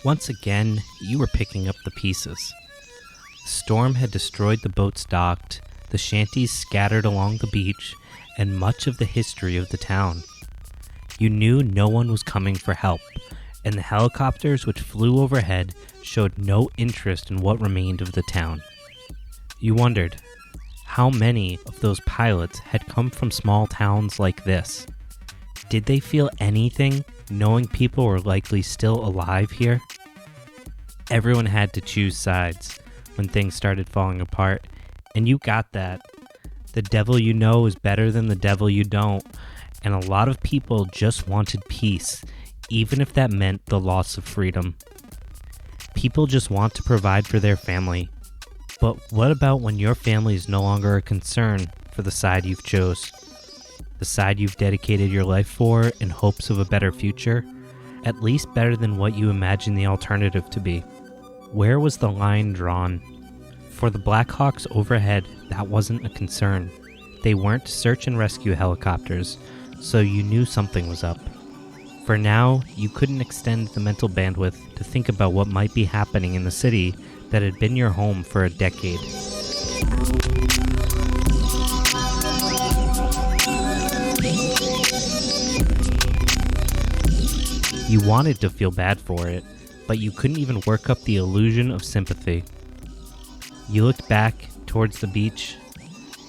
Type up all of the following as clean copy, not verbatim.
Once again, you were picking up the pieces. The storm had destroyed the boats docked, the shanties scattered along the beach, and much of the history of the town. You knew no one was coming for help, and the helicopters which flew overhead showed no interest in what remained of the town. You wondered, how many of those pilots had come from small towns like this? Did they feel anything, knowing people were likely still alive here? Everyone had to choose sides when things started falling apart, and you got that. The devil you know is better than the devil you don't, and a lot of people just wanted peace, even if that meant the loss of freedom. People just want to provide for their family. But what about when your family is no longer a concern for the side you've chose? The side you've dedicated your life for in hopes of a better future? At least better than what you imagined the alternative to be. Where was the line drawn? For the Blackhawks overhead, that wasn't a concern. They weren't search and rescue helicopters, so you knew something was up. For now, you couldn't extend the mental bandwidth to think about what might be happening in the city that had been your home for a decade. You wanted to feel bad for it, but you couldn't even work up the illusion of sympathy. You looked back towards the beach,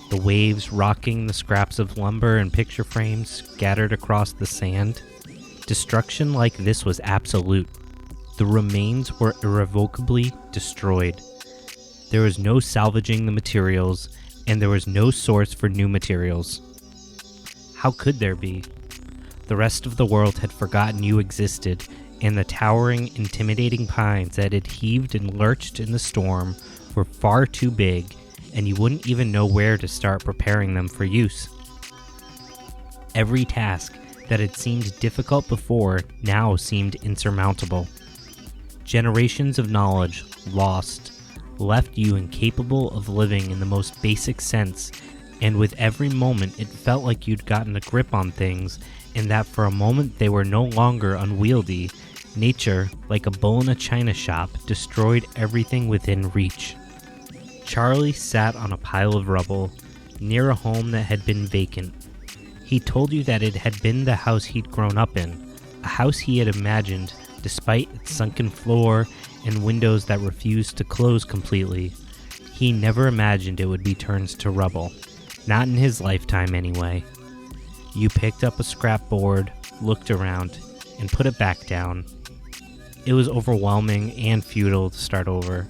the waves rocking the scraps of lumber and picture frames scattered across the sand. Destruction like this was absolute. The remains were irrevocably destroyed. There was no salvaging the materials, and there was no source for new materials. How could there be? The rest of the world had forgotten you existed, and the towering, intimidating pines that had heaved and lurched in the storm were far too big, and you wouldn't even know where to start preparing them for use. Every task that had seemed difficult before now seemed insurmountable. Generations of knowledge lost, left you incapable of living in the most basic sense, and with every moment it felt like you'd gotten a grip on things, and that for a moment they were no longer unwieldy. Nature, like a bull in a china shop, destroyed everything within reach. Charlie sat on a pile of rubble, near a home that had been vacant. He told you that it had been the house he'd grown up in, a house he had imagined, despite its sunken floor and windows that refused to close completely. He never imagined it would be turned to rubble. Not in his lifetime, anyway. You picked up a scrap board, looked around, and put it back down. It was overwhelming and futile to start over.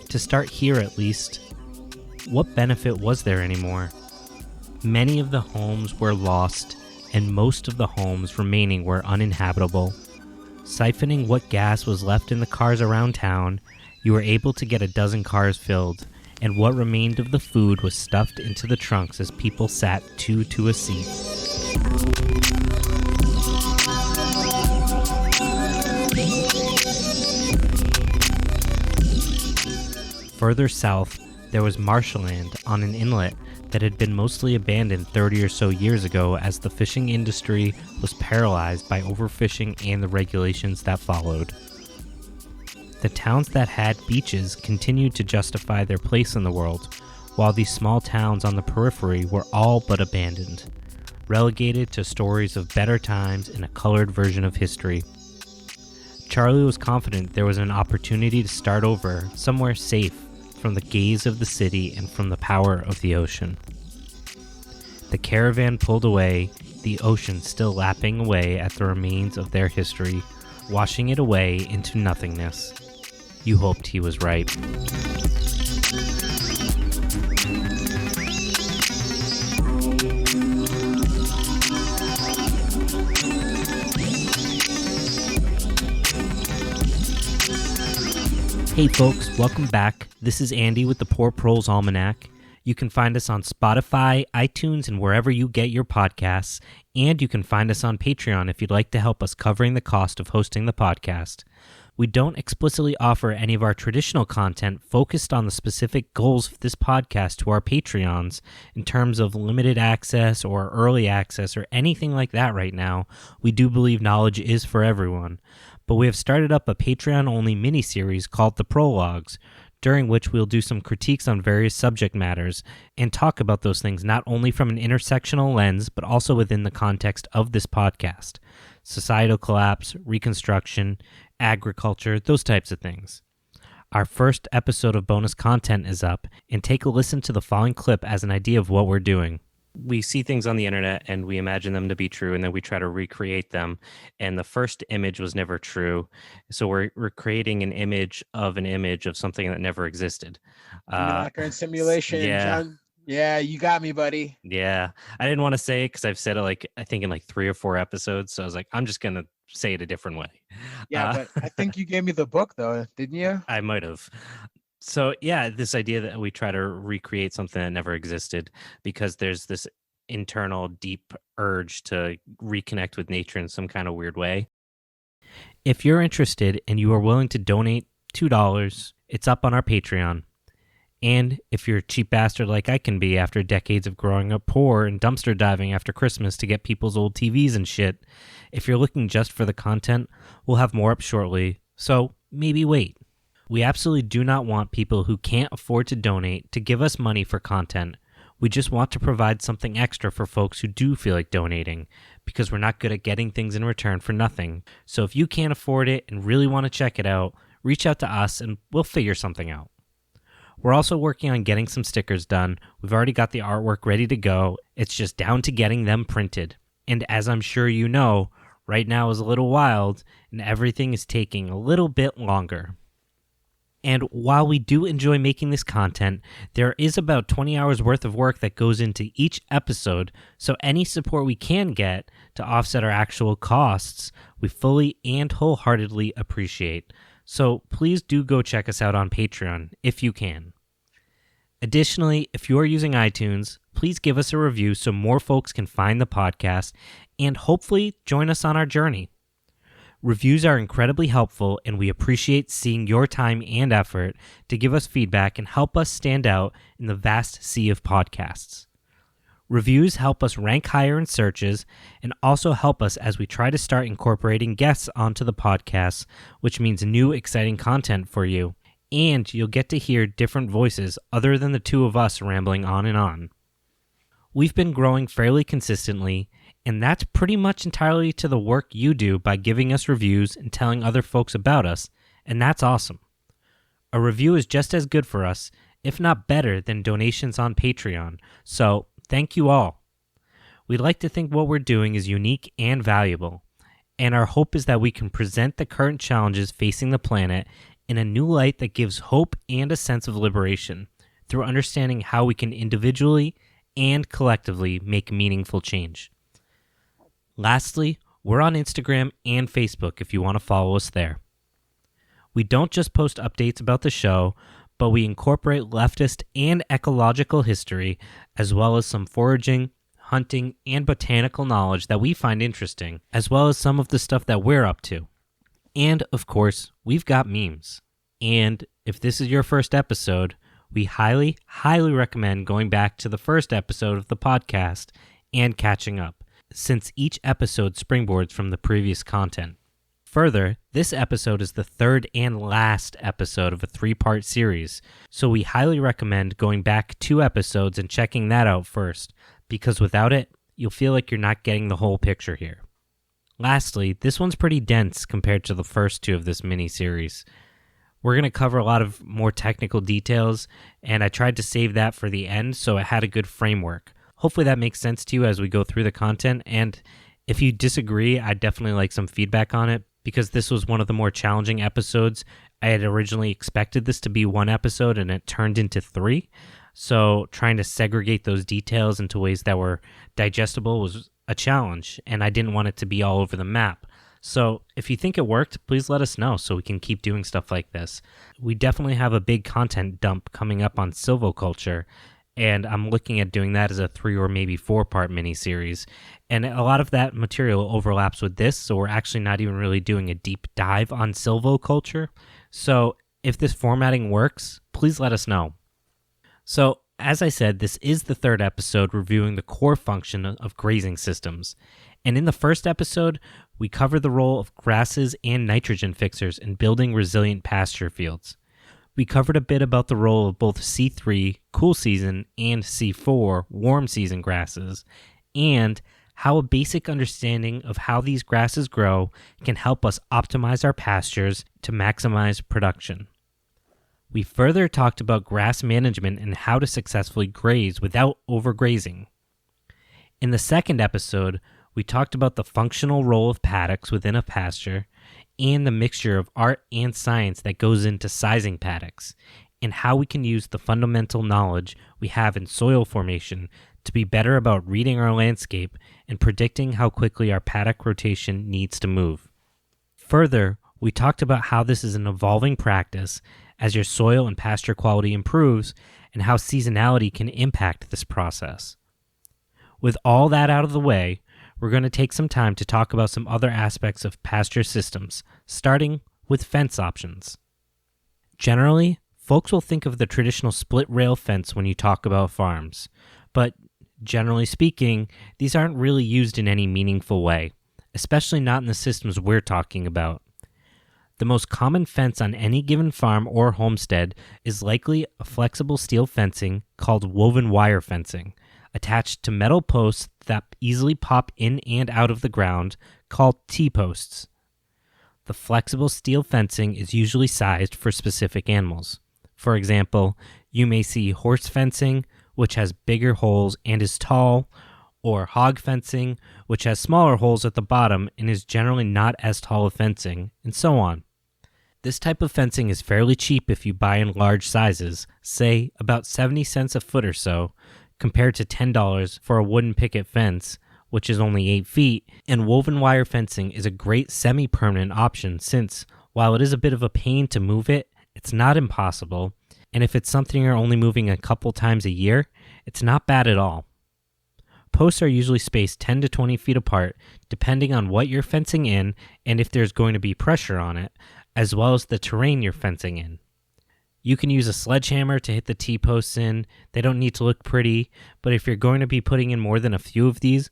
To start here, at least. What benefit was there anymore? Many of the homes were lost, and most of the homes remaining were uninhabitable. Siphoning what gas was left in the cars around town, you were able to get a dozen cars filled, and what remained of the food was stuffed into the trunks as people sat two to a seat. Further south, there was marshland on an inlet that had been mostly abandoned 30 or so years ago as the fishing industry was paralyzed by overfishing and the regulations that followed. The towns that had beaches continued to justify their place in the world, while these small towns on the periphery were all but abandoned, relegated to stories of better times in a colored version of history. Charlie was confident there was an opportunity to start over, somewhere safe from the gaze of the city and from the power of the ocean. The caravan pulled away, the ocean still lapping away at the remains of their history, washing it away into nothingness. You hoped he was right. Hey folks, welcome back. This is Andy with the Poor Proles Almanac. You can find us on Spotify, iTunes, and wherever you get your podcasts. And you can find us on Patreon if you'd like to help us covering the cost of hosting the podcast. We don't explicitly offer any of our traditional content focused on the specific goals of this podcast to our Patreons in terms of limited access or early access or anything like that right now. We do believe knowledge is for everyone. but we have started up a Patreon-only mini-series called The Prologues, during which we'll do some critiques on various subject matters and talk about those things not only from an intersectional lens, but also within the context of this podcast. Societal collapse, reconstruction, agriculture, those types of things. Our first episode of bonus content is up, and take a listen to the following clip as an idea of what we're doing. We see things on the internet and we imagine them to be true, and then we try to recreate them. And the first image was never true. So we're creating an image of something that never existed. Simulacra and simulation. Yeah. John, yeah, you got me, buddy. Yeah. I didn't want to say it because I've said it I think in 3 or 4 episodes. So I was like, I'm just going to say it a different way. Yeah, but I think you gave me the book though, didn't you? I might have. So yeah, this idea that we try to recreate something that never existed because there's this internal deep urge to reconnect with nature in some kind of weird way. If you're interested and you are willing to donate $2, it's up on our Patreon. And if you're a cheap bastard like I can be after decades of growing up poor and dumpster diving after Christmas to get people's old TVs and shit, if you're looking just for the content, we'll have more up shortly, so maybe wait. We absolutely do not want people who can't afford to donate to give us money for content. We just want to provide something extra for folks who do feel like donating, because we're not good at getting things in return for nothing. So if you can't afford it and really want to check it out, reach out to us and we'll figure something out. We're also working on getting some stickers done. We've already got the artwork ready to go. It's just down to getting them printed. And as I'm sure you know, right now is a little wild and everything is taking a little bit longer. And while we do enjoy making this content, there is about 20 hours worth of work that goes into each episode, so any support we can get to offset our actual costs, we fully and wholeheartedly appreciate. So please do go check us out on Patreon if you can. Additionally, if you are using iTunes, please give us a review so more folks can find the podcast and hopefully join us on our journey. Reviews are incredibly helpful, and we appreciate seeing your time and effort to give us feedback and help us stand out in the vast sea of podcasts. Reviews help us rank higher in searches and also help us as we try to start incorporating guests onto the podcast, which means new exciting content for you, and you'll get to hear different voices other than the two of us rambling on and on. We've been growing fairly consistently, and that's pretty much entirely to the work you do by giving us reviews and telling other folks about us, and that's awesome. A review is just as good for us, if not better, than donations on Patreon, so thank you all. We'd like to think what we're doing is unique and valuable, and our hope is that we can present the current challenges facing the planet in a new light that gives hope and a sense of liberation through understanding how we can individually and collectively make meaningful change. Lastly, we're on Instagram and Facebook if you want to follow us there. We don't just post updates about the show, but we incorporate leftist and ecological history, as well as some foraging, hunting, and botanical knowledge that we find interesting, as well as some of the stuff that we're up to. And, of course, we've got memes. And if this is your first episode, we highly, highly recommend going back to the first episode of the podcast and catching up, since each episode springboards from the previous content. Further, this episode is the third and last episode of a 3-part series, so we highly recommend going back 2 episodes and checking that out first, because without it, you'll feel like you're not getting the whole picture here. Lastly, this one's pretty dense compared to the first 2 of this mini-series. We're going to cover a lot of more technical details, and I tried to save that for the end so it had a good framework. Hopefully that makes sense to you as we go through the content, and if you disagree, I'd definitely like some feedback on it, because this was one of the more challenging episodes. I had originally expected this to be 1 episode, and it turned into 3, so trying to segregate those details into ways that were digestible was a challenge, and I didn't want it to be all over the map. So if you think it worked, please let us know so we can keep doing stuff like this. We definitely have a big content dump coming up on silviculture, and I'm looking at doing that as a 3 or maybe 4-part mini-series. And a lot of that material overlaps with this, so we're actually not even really doing a deep dive on silviculture. So if this formatting works, please let us know. So, as I said, this is the 3rd episode reviewing the core function of grazing systems. And in the first episode, we cover the role of grasses and nitrogen fixers in building resilient pasture fields. We covered a bit about the role of both C3, cool season, and C4, warm season grasses, and how a basic understanding of how these grasses grow can help us optimize our pastures to maximize production. We further talked about grass management and how to successfully graze without overgrazing. In the second episode, we talked about the functional role of paddocks within a pasture and the mixture of art and science that goes into sizing paddocks, and how we can use the fundamental knowledge we have in soil formation to be better about reading our landscape and predicting how quickly our paddock rotation needs to move. Further, we talked about how this is an evolving practice as your soil and pasture quality improves and how seasonality can impact this process. With all that out of the way, we're going to take some time to talk about some other aspects of pasture systems, starting with fence options. Generally, folks will think of the traditional split rail fence when you talk about farms, but generally speaking, these aren't really used in any meaningful way, especially not in the systems we're talking about. The most common fence on any given farm or homestead is likely a flexible steel fencing called woven wire fencing, attached to metal posts that easily pop in and out of the ground, called T-posts. The flexible steel fencing is usually sized for specific animals. For example, you may see horse fencing, which has bigger holes and is tall, or hog fencing, which has smaller holes at the bottom and is generally not as tall of fencing, and so on. This type of fencing is fairly cheap if you buy in large sizes, say about 70 cents a foot or so, compared to $10 for a wooden picket fence, which is only 8 feet, and woven wire fencing is a great semi-permanent option since, while it is a bit of a pain to move it, it's not impossible, and if it's something you're only moving a couple times a year, it's not bad at all. Posts are usually spaced 10 to 20 feet apart, depending on what you're fencing in and if there's going to be pressure on it, as well as the terrain you're fencing in. You can use a sledgehammer to hit the T-posts in. They don't need to look pretty, but if you're going to be putting in more than a few of these,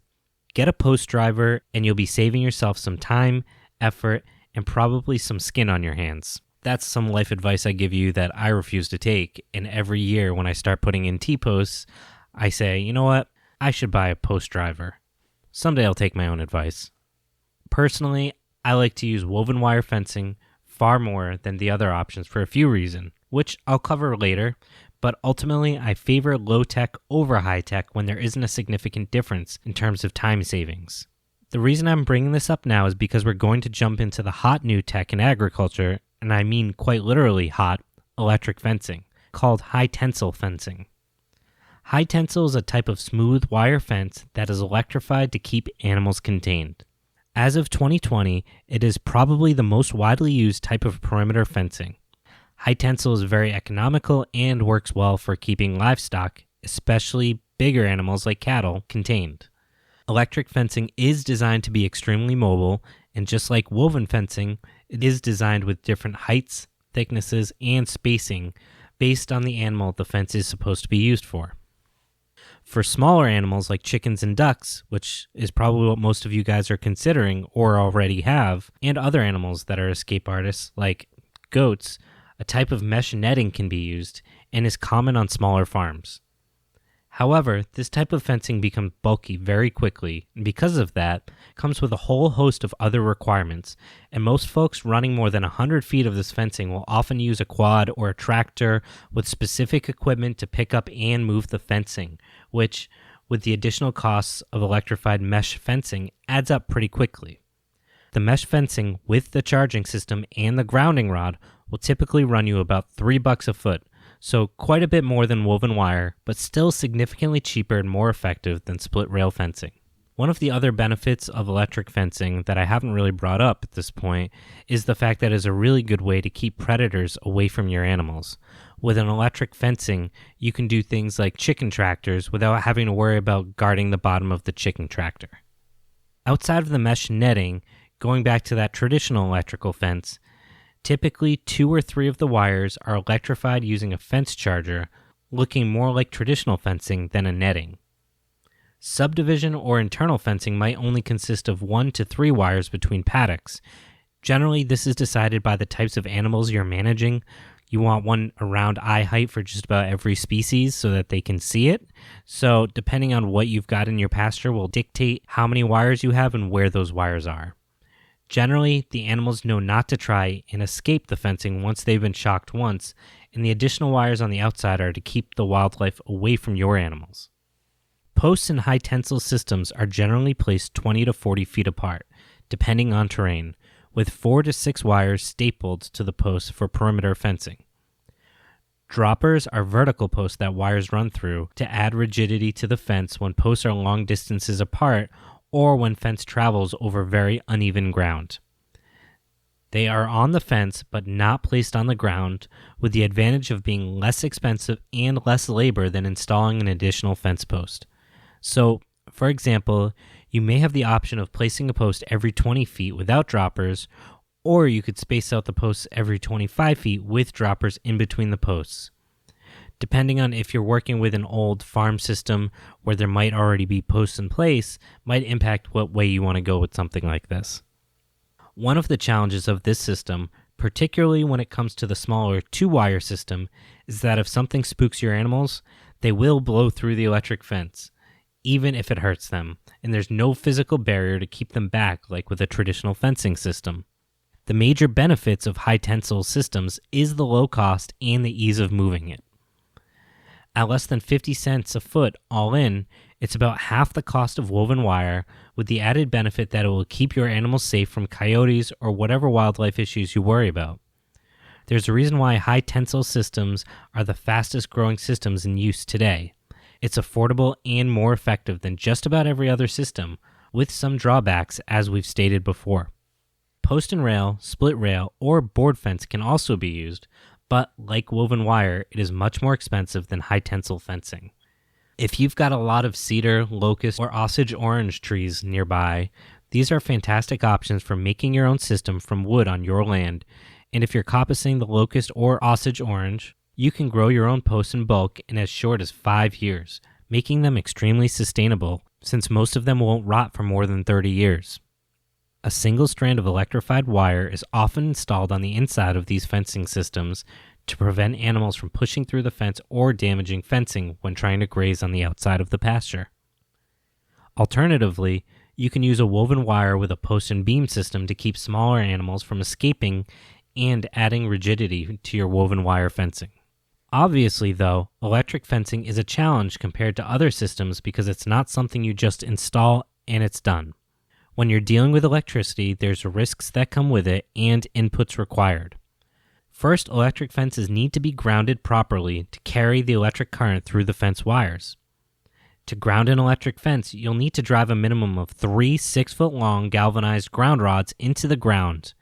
get a post driver and you'll be saving yourself some time, effort, and probably some skin on your hands. That's some life advice I give you that I refuse to take, and every year when I start putting in T-posts, I say, you know what, I should buy a post driver. Someday I'll take my own advice. Personally, I like to use woven wire fencing far more than the other options for a few reasons, which I'll cover later, but ultimately I favor low-tech over high-tech when there isn't a significant difference in terms of time savings. The reason I'm bringing this up now is because we're going to jump into the hot new tech in agriculture, and I mean quite literally hot, electric fencing, called high-tensile fencing. High-tensile is a type of smooth wire fence that is electrified to keep animals contained. As of 2020, it is probably the most widely used type of perimeter fencing. High tensile is very economical and works well for keeping livestock, especially bigger animals like cattle, contained. Electric fencing is designed to be extremely mobile, and just like woven fencing, it is designed with different heights, thicknesses, and spacing based on the animal the fence is supposed to be used for. For smaller animals like chickens and ducks, which is probably what most of you guys are considering or already have, and other animals that are escape artists like goats, a type of mesh netting can be used and is common on smaller farms. However, this type of fencing becomes bulky very quickly, and because of that, comes with a whole host of other requirements, and most folks running more than 100 feet of this fencing will often use a quad or a tractor with specific equipment to pick up and move the fencing, which, with the additional costs of electrified mesh fencing, adds up pretty quickly. The mesh fencing with the charging system and the grounding rod will typically run you about $3 a foot, so quite a bit more than woven wire, but still significantly cheaper and more effective than split rail fencing. One of the other benefits of electric fencing that I haven't really brought up at this point is the fact that it is a really good way to keep predators away from your animals. With an electric fencing, you can do things like chicken tractors without having to worry about guarding the bottom of the chicken tractor. Outside of the mesh netting, going back to that traditional electrical fence, typically 2 or 3 of the wires are electrified using a fence charger, looking more like traditional fencing than a netting. Subdivision or internal fencing might only consist of 1 to 3 wires between paddocks. Generally, this is decided by the types of animals you're managing. You want one around eye height for just about every species so that they can see it. So depending on what you've got in your pasture will dictate how many wires you have and where those wires are. Generally, the animals know not to try and escape the fencing once they've been shocked once, and the additional wires on the outside are to keep the wildlife away from your animals. Posts in high tensile systems are generally placed 20 to 40 feet apart, depending on terrain, with 4 to 6 wires stapled to the posts for perimeter fencing. Droppers are vertical posts that wires run through to add rigidity to the fence when posts are long distances apart or when fence travels over very uneven ground. They are on the fence but not placed on the ground, with the advantage of being less expensive and less labor than installing an additional fence post. So, for example, you may have the option of placing a post every 20 feet without droppers, or you could space out the posts every 25 feet with droppers in between the posts. Depending on if you're working with an old farm system where there might already be posts in place, might impact what way you want to go with something like this. One of the challenges of this system, particularly when it comes to the smaller 2-wire system, is that if something spooks your animals, they will blow through the electric fence, even if it hurts them, and there's no physical barrier to keep them back like with a traditional fencing system. The major benefits of high tensile systems is the low cost and the ease of moving it. At less than 50 cents a foot all in, it's about half the cost of woven wire, with the added benefit that it will keep your animals safe from coyotes or whatever wildlife issues you worry about. There's a reason why high tensile systems are the fastest growing systems in use today. It's affordable and more effective than just about every other system, with some drawbacks as we've stated before. Post and rail, split rail, or board fence can also be used, but like woven wire, it is much more expensive than high tensile fencing. If you've got a lot of cedar, locust, or Osage orange trees nearby, these are fantastic options for making your own system from wood on your land. And if you're coppicing the locust or Osage orange, you can grow your own posts in bulk in as short as 5 years, making them extremely sustainable since most of them won't rot for more than 30 years. A single strand of electrified wire is often installed on the inside of these fencing systems to prevent animals from pushing through the fence or damaging fencing when trying to graze on the outside of the pasture. Alternatively, you can use a woven wire with a post and beam system to keep smaller animals from escaping and adding rigidity to your woven wire fencing. Obviously, though, electric fencing is a challenge compared to other systems because it's not something you just install and it's done. When you're dealing with electricity, there's risks that come with it and inputs required. First, electric fences need to be grounded properly to carry the electric current through the fence wires. To ground an electric fence, you'll need to drive a minimum of 3 6-foot-long galvanized ground rods into the ground.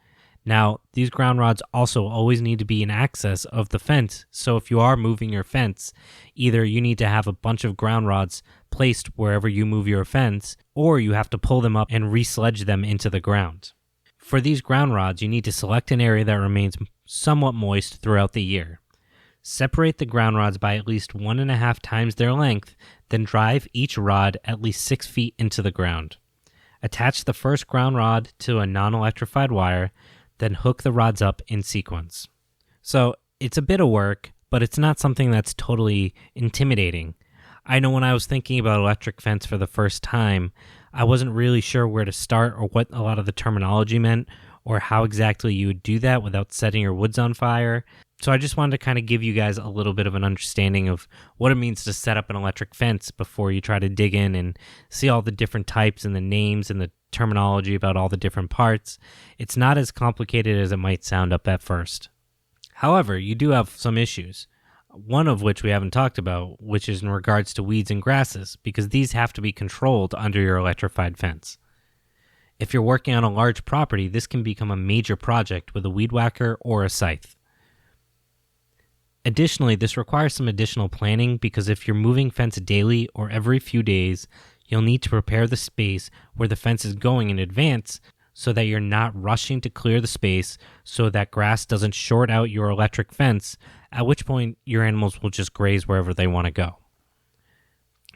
Now, these ground rods also always need to be in access of the fence, so if you are moving your fence, either you need to have a bunch of ground rods placed wherever you move your fence, or you have to pull them up and re-sledge them into the ground. For these ground rods, you need to select an area that remains somewhat moist throughout the year. Separate the ground rods by at least 1.5 times their length, then drive each rod at least 6 feet into the ground. Attach the first ground rod to a non-electrified wire, then hook the rods up in sequence. So it's a bit of work, but it's not something that's totally intimidating. I know when I was thinking about electric fence for the first time, I wasn't really sure where to start or what a lot of the terminology meant or how exactly you would do that without setting your woods on fire. So I just wanted to kind of give you guys a little bit of an understanding of what it means to set up an electric fence before you try to dig in and see all the different types and the names and the terminology about all the different parts. It's not as complicated as it might sound up at first. However, you do have some issues, one of which we haven't talked about, which is in regards to weeds and grasses, because these have to be controlled under your electrified fence. If you're working on a large property, this can become a major project with a weed whacker or a scythe. Additionally, this requires some additional planning because if you're moving fence daily or every few days, you'll need to prepare the space where the fence is going in advance so that you're not rushing to clear the space so that grass doesn't short out your electric fence, at which point your animals will just graze wherever they want to go.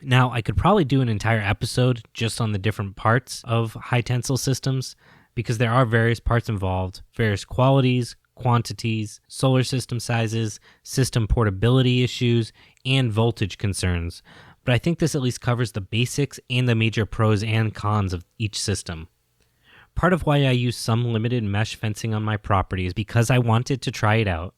Now, I could probably do an entire episode just on the different parts of high tensile systems because there are various parts involved, various qualities, quantities, solar system sizes, system portability issues, and voltage concerns. But I think this at least covers the basics and the major pros and cons of each system. Part of why I use some limited mesh fencing on my property is because I wanted to try it out.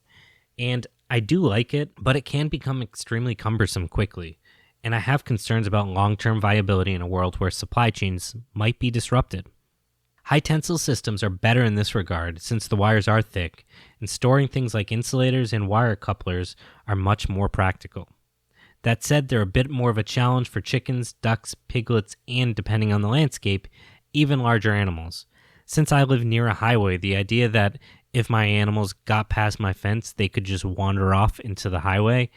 And I do like it, but it can become extremely cumbersome quickly. And I have concerns about long-term viability in a world where supply chains might be disrupted. High tensile systems are better in this regard since the wires are thick, and storing things like insulators and wire couplers are much more practical. That said, they're a bit more of a challenge for chickens, ducks, piglets, and, depending on the landscape, even larger animals. Since I live near a highway, the idea that if my animals got past my fence, they could just wander off into the highway,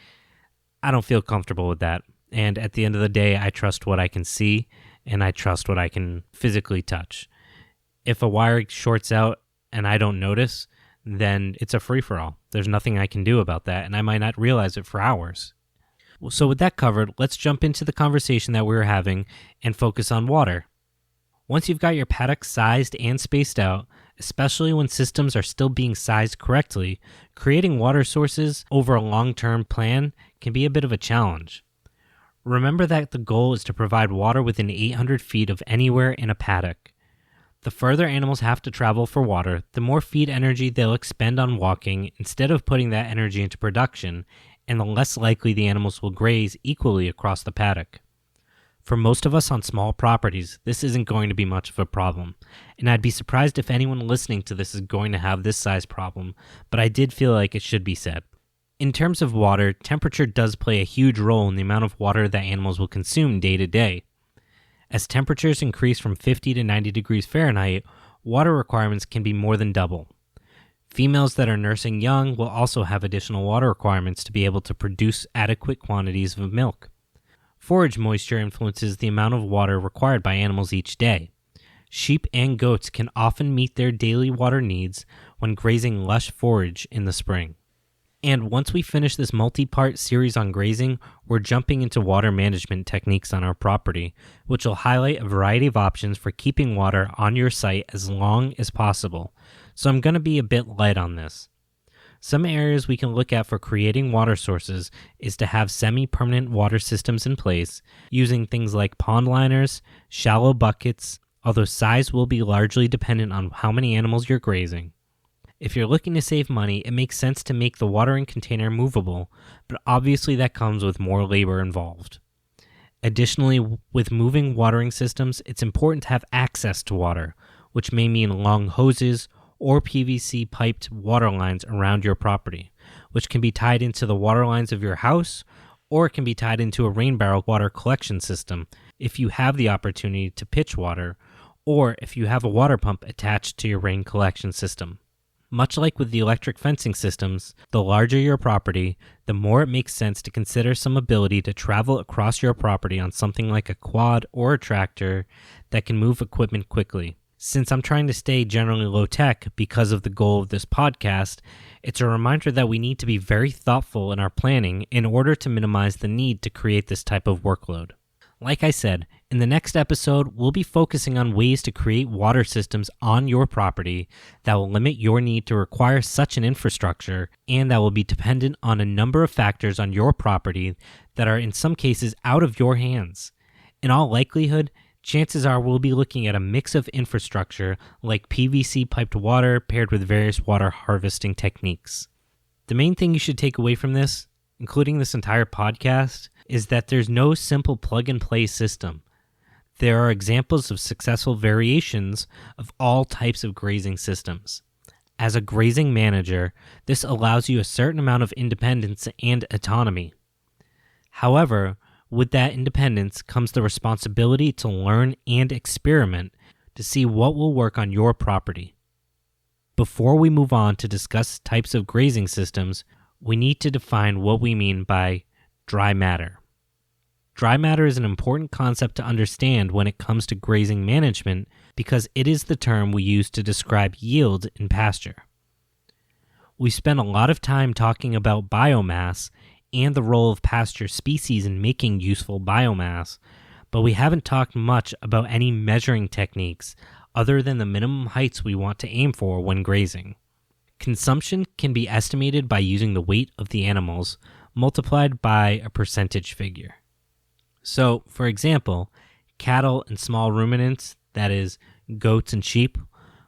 I don't feel comfortable with that. And at the end of the day, I trust what I can see, and I trust what I can physically touch. If a wire shorts out and I don't notice, then it's a free-for-all. There's nothing I can do about that, and I might not realize it for hours. So with that covered, let's jump into the conversation that we were having and focus on water. Once you've got your paddocks sized and spaced out, especially when systems are still being sized correctly, creating water sources over a long-term plan can be a bit of a challenge. Remember that the goal is to provide water within 800 feet of anywhere in a paddock. The further animals have to travel for water, the more feed energy they'll expend on walking instead of putting that energy into production, and the less likely the animals will graze equally across the paddock. For most of us on small properties, this isn't going to be much of a problem, and I'd be surprised if anyone listening to this is going to have this size problem, but I did feel like it should be said. In terms of water, temperature does play a huge role in the amount of water that animals will consume day to day. As temperatures increase from 50 to 90 degrees Fahrenheit, water requirements can be more than double. Females that are nursing young will also have additional water requirements to be able to produce adequate quantities of milk. Forage moisture influences the amount of water required by animals each day. Sheep and goats can often meet their daily water needs when grazing lush forage in the spring. And once we finish this multi-part series on grazing, we're jumping into water management techniques on our property, which will highlight a variety of options for keeping water on your site as long as possible. So I'm going to be a bit light on this. Some areas we can look at for creating water sources is to have semi-permanent water systems in place, using things like pond liners, shallow buckets, although size will be largely dependent on how many animals you're grazing. If you're looking to save money, it makes sense to make the watering container movable, but obviously that comes with more labor involved. Additionally, with moving watering systems, it's important to have access to water, which may mean long hoses or PVC piped water lines around your property, which can be tied into the water lines of your house, or it can be tied into a rain barrel water collection system if you have the opportunity to pitch water, or if you have a water pump attached to your rain collection system. Much like with the electric fencing systems, the larger your property, the more it makes sense to consider some ability to travel across your property on something like a quad or a tractor that can move equipment quickly. Since I'm trying to stay generally low-tech because of the goal of this podcast, it's a reminder that we need to be very thoughtful in our planning in order to minimize the need to create this type of workload. Like I said, in the next episode, we'll be focusing on ways to create water systems on your property that will limit your need to require such an infrastructure and that will be dependent on a number of factors on your property that are in some cases out of your hands. In all likelihood, chances are we'll be looking at a mix of infrastructure like PVC piped water paired with various water harvesting techniques. The main thing you should take away from this, including this entire podcast, is that there's no simple plug-and-play system. There are examples of successful variations of all types of grazing systems. As a grazing manager, this allows you a certain amount of independence and autonomy. However, with that independence comes the responsibility to learn and experiment to see what will work on your property. Before we move on to discuss types of grazing systems, we need to define what we mean by dry matter. Dry matter is an important concept to understand when it comes to grazing management because it is the term we use to describe yield in pasture. We spend a lot of time talking about biomass and the role of pasture species in making useful biomass, but we haven't talked much about any measuring techniques other than the minimum heights we want to aim for when grazing. Consumption can be estimated by using the weight of the animals multiplied by a percentage figure. So, for example, cattle and small ruminants, that is, goats and sheep,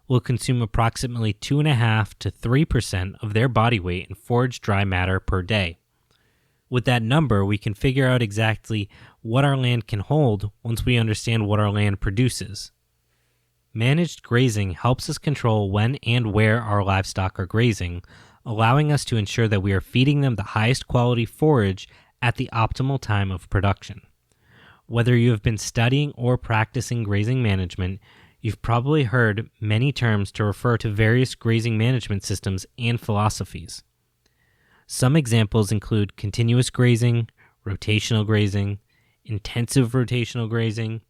will consume approximately 2.5 to 3% of their body weight in foraged dry matter per day. With that number, we can figure out exactly what our land can hold once we understand what our land produces. Managed grazing helps us control when and where our livestock are grazing, allowing us to ensure that we are feeding them the highest quality forage at the optimal time of production. Whether you have been studying or practicing grazing management, you've probably heard many terms to refer to various grazing management systems and philosophies. Some examples include continuous grazing, rotational grazing, intensive rotational grazing,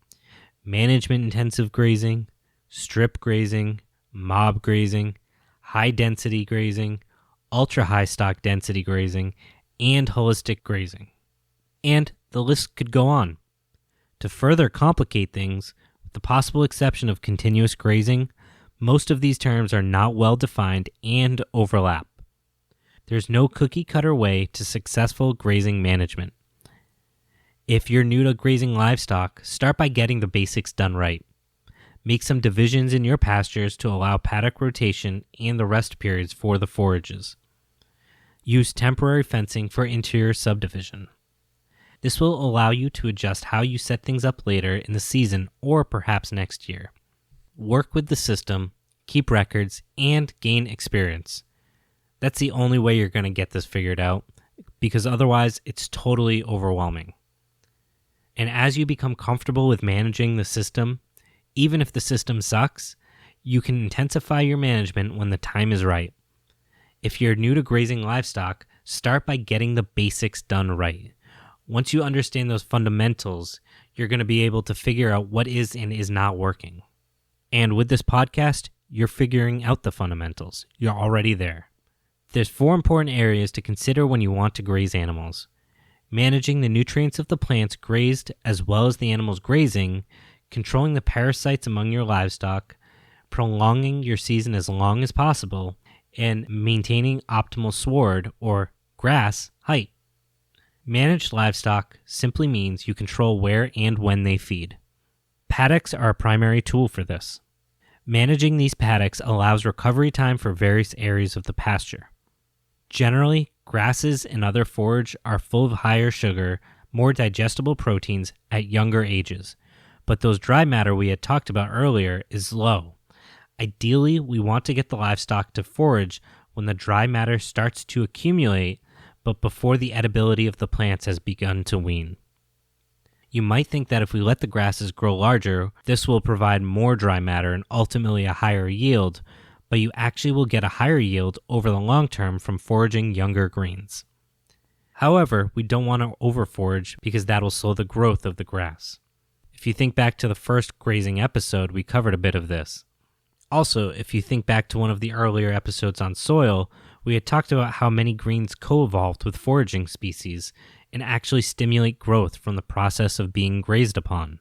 management intensive grazing, strip grazing, mob grazing, high-density grazing, ultra-high stock density grazing, and holistic grazing. And the list could go on. To further complicate things, with the possible exception of continuous grazing, most of these terms are not well defined and overlap. There's no cookie-cutter way to successful grazing management. If you're new to grazing livestock, start by getting the basics done right. Make some divisions in your pastures to allow paddock rotation and the rest periods for the forages. Use temporary fencing for interior subdivision. This will allow you to adjust how you set things up later in the season or perhaps next year. Work with the system, keep records, and gain experience. That's the only way you're going to get this figured out, because otherwise it's totally overwhelming. And as you become comfortable with managing the system, even if the system sucks, you can intensify your management when the time is right. If you're new to grazing livestock, start by getting the basics done right. Once you understand those fundamentals, you're going to be able to figure out what is and is not working. And with this podcast, you're figuring out the fundamentals. You're already there. There's 4 important areas to consider when you want to graze animals. Managing the nutrients of the plants grazed as well as the animals grazing, controlling the parasites among your livestock, prolonging your season as long as possible, and maintaining optimal sward or grass height. Managed livestock simply means you control where and when they feed. Paddocks are a primary tool for this. Managing these paddocks allows recovery time for various areas of the pasture. Generally, grasses and other forage are full of higher sugar, more digestible proteins at younger ages, but those dry matter we had talked about earlier is low. Ideally, we want to get the livestock to forage when the dry matter starts to accumulate, but before the edibility of the plants has begun to wane. You might think that if we let the grasses grow larger, this will provide more dry matter and ultimately a higher yield, but you actually will get a higher yield over the long term from foraging younger greens. However, we don't want to overforage because that will slow the growth of the grass. If you think back to the first grazing episode, we covered a bit of this. Also, if you think back to one of the earlier episodes on soil, we had talked about how many greens co-evolved with foraging species and actually stimulate growth from the process of being grazed upon.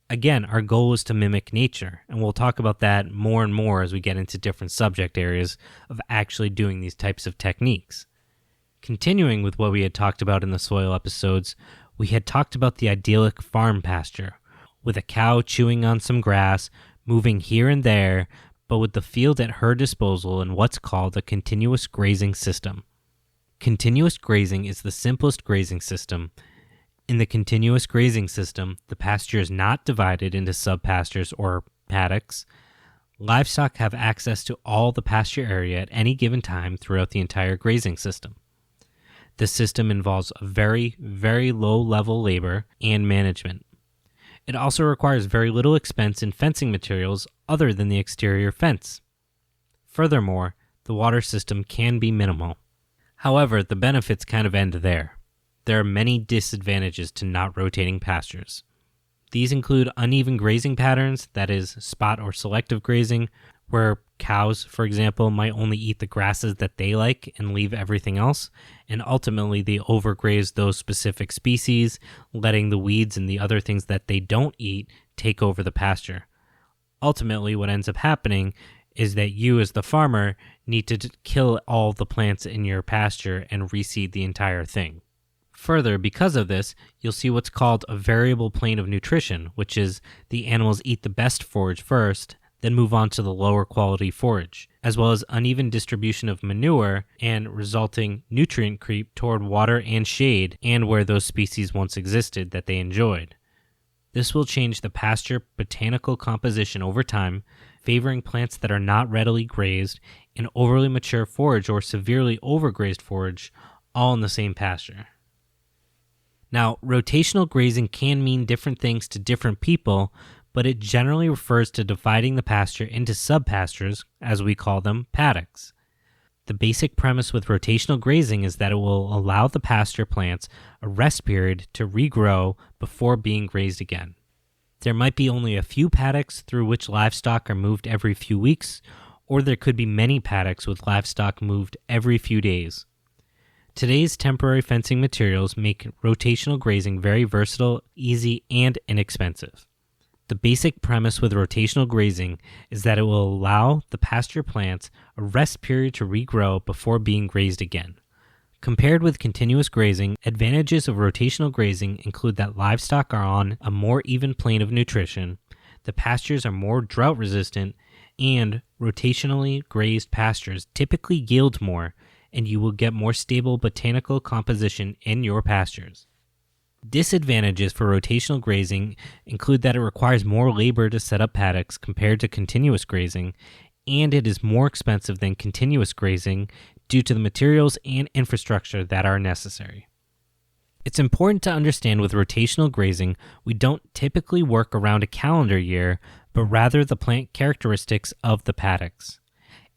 Again, our goal is to mimic nature, and we'll talk about that more and more as we get into different subject areas of actually doing these types of techniques. Continuing with what we had talked about in the soil episodes, we had talked about the idyllic farm pasture, with a cow chewing on some grass, moving here and there, but with the field at her disposal in what's called a continuous grazing system. Continuous grazing is the simplest grazing system. In the continuous grazing system, the pasture is not divided into subpastures or paddocks. Livestock have access to all the pasture area at any given time throughout the entire grazing system. The system involves a very, very low-level labor and management. It also requires very little expense in fencing materials other than the exterior fence. Furthermore, the water system can be minimal. However, the benefits kind of end there. There are many disadvantages to not rotating pastures. These include uneven grazing patterns, that is, spot or selective grazing, where cows, for example, might only eat the grasses that they like and leave everything else, and ultimately they overgraze those specific species, letting the weeds and the other things that they don't eat take over the pasture. Ultimately, what ends up happening is that you as the farmer need to kill all the plants in your pasture and reseed the entire thing. Further, because of this, you'll see what's called a variable plane of nutrition, which is the animals eat the best forage first, then move on to the lower quality forage, as well as uneven distribution of manure and resulting nutrient creep toward water and shade and where those species once existed that they enjoyed. This will change the pasture botanical composition over time, favoring plants that are not readily grazed and overly mature forage or severely overgrazed forage, all in the same pasture. Now, rotational grazing can mean different things to different people, but it generally refers to dividing the pasture into subpastures, as we call them, paddocks. The basic premise with rotational grazing is that it will allow the pasture plants a rest period to regrow before being grazed again. There might be only a few paddocks through which livestock are moved every few weeks, or there could be many paddocks with livestock moved every few days. Today's temporary fencing materials make rotational grazing very versatile, easy, and inexpensive. The basic premise with rotational grazing is that it will allow the pasture plants a rest period to regrow before being grazed again. Compared with continuous grazing, advantages of rotational grazing include that livestock are on a more even plane of nutrition, the pastures are more drought resistant, and rotationally grazed pastures typically yield more, and you will get more stable botanical composition in your pastures. Disadvantages for rotational grazing include that it requires more labor to set up paddocks compared to continuous grazing, and it is more expensive than continuous grazing due to the materials and infrastructure that are necessary. It's important to understand with rotational grazing, we don't typically work around a calendar year, but rather the plant characteristics of the paddocks.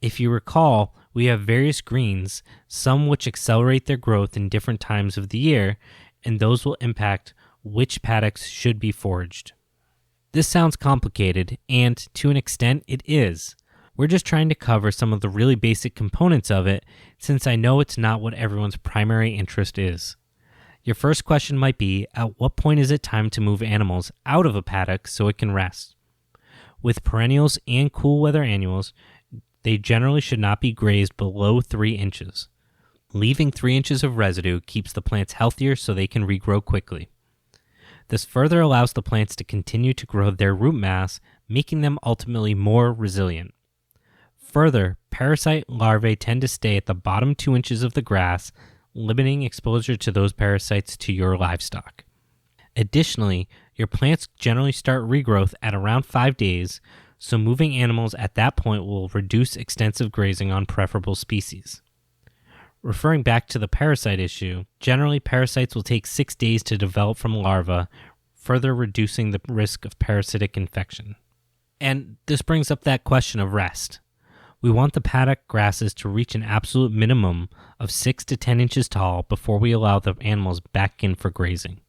If you recall, we have various greens, some which accelerate their growth in different times of the year, and those will impact which paddocks should be foraged. This sounds complicated, and to an extent it is. We're just trying to cover some of the really basic components of it, since I know it's not what everyone's primary interest is. Your first question might be, at what point is it time to move animals out of a paddock so it can rest? With perennials and cool weather annuals, they generally should not be grazed below 3 inches. Leaving 3 inches of residue keeps the plants healthier so they can regrow quickly. This further allows the plants to continue to grow their root mass, making them ultimately more resilient. Further, parasite larvae tend to stay at the bottom 2 inches of the grass, limiting exposure to those parasites to your livestock. Additionally, your plants generally start regrowth at around 5 days, so moving animals at that point will reduce extensive grazing on preferable species. Referring back to the parasite issue, generally parasites will take 6 days to develop from larvae, further reducing the risk of parasitic infection. And this brings up that question of rest. We want the paddock grasses to reach an absolute minimum of 6 to 10 inches tall before we allow the animals back in for grazing.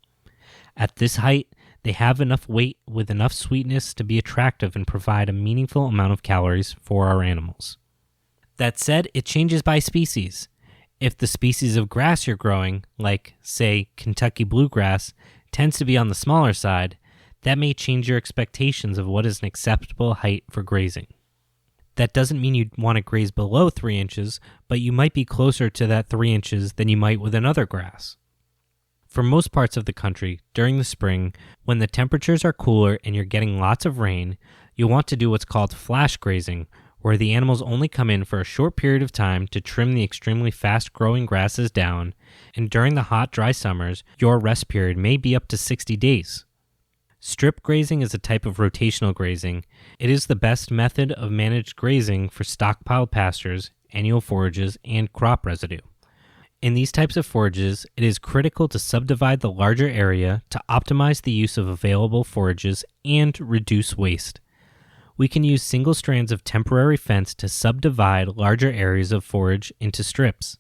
At this height, they have enough weight with enough sweetness to be attractive and provide a meaningful amount of calories for our animals. That said, it changes by species. If the species of grass you're growing, like, say, Kentucky bluegrass, tends to be on the smaller side, that may change your expectations of what is an acceptable height for grazing. That doesn't mean you want to graze below 3 inches, but you might be closer to that 3 inches than you might with another grass. For most parts of the country, during the spring, when the temperatures are cooler and you're getting lots of rain, you'll want to do what's called flash grazing, where the animals only come in for a short period of time to trim the extremely fast-growing grasses down, and during the hot, dry summers, your rest period may be up to 60 days. Strip grazing is a type of rotational grazing. It is the best method of managed grazing for stockpiled pastures, annual forages, and crop residue. In these types of forages, it is critical to subdivide the larger area to optimize the use of available forages and reduce waste. We can use single strands of temporary fence to subdivide larger areas of forage into strips.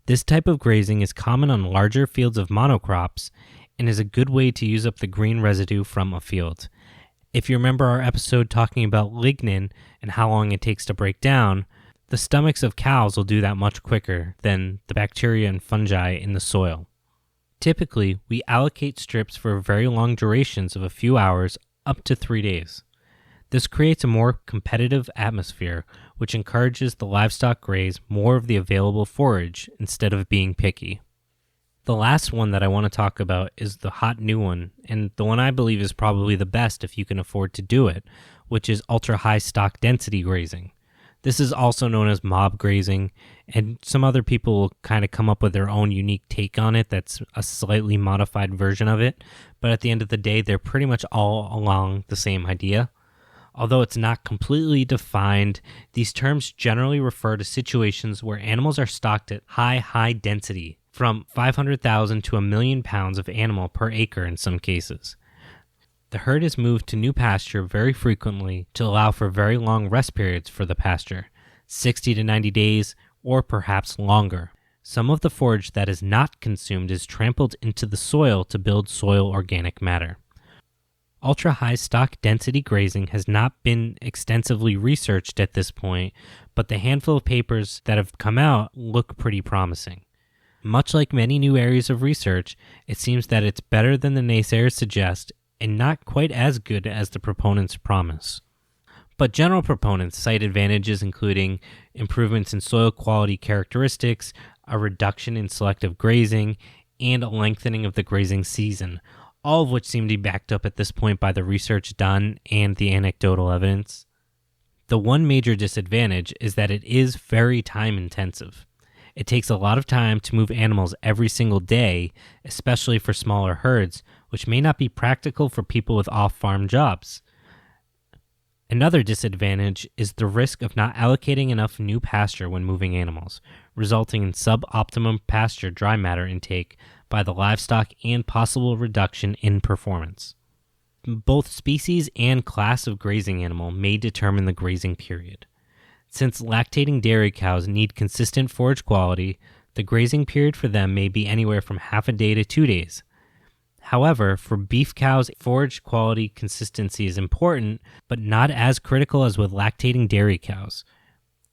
This type of grazing is common on larger fields of monocrops and is a good way to use up the green residue from a field. If you remember our episode talking about lignin and how long it takes to break down, the stomachs of cows will do that much quicker than the bacteria and fungi in the soil. Typically, we allocate strips for very long durations of a few hours up to 3 days. This creates a more competitive atmosphere, which encourages the livestock graze more of the available forage instead of being picky. The last one that I want to talk about is the hot new one, and the one I believe is probably the best if you can afford to do it, which is ultra-high stock density grazing. This is also known as mob grazing, and some other people will kind of come up with their own unique take on it that's a slightly modified version of it, but at the end of the day, they're pretty much all along the same idea. Although it's not completely defined, these terms generally refer to situations where animals are stocked at high density, from 500,000 to 1 million pounds of animal per acre in some cases. The herd is moved to new pasture very frequently to allow for very long rest periods for the pasture, 60 to 90 days or perhaps longer. Some of the forage that is not consumed is trampled into the soil to build soil organic matter. Ultra-high stock density grazing has not been extensively researched at this point, but the handful of papers that have come out look pretty promising. Much like many new areas of research, it seems that it's better than the naysayers suggest and not quite as good as the proponents promise. But general proponents cite advantages including improvements in soil quality characteristics, a reduction in selective grazing, and a lengthening of the grazing season, all of which seem to be backed up at this point by the research done and the anecdotal evidence. The one major disadvantage is that it is very time intensive. It takes a lot of time to move animals every single day, especially for smaller herds, which may not be practical for people with off-farm jobs. Another disadvantage is the risk of not allocating enough new pasture when moving animals, resulting in suboptimum pasture dry matter intake by the livestock and possible reduction in performance. Both species and class of grazing animal may determine the grazing period. Since lactating dairy cows need consistent forage quality, the grazing period for them may be anywhere from half a day to 2 days. However, for beef cows, forage quality consistency is important, but not as critical as with lactating dairy cows.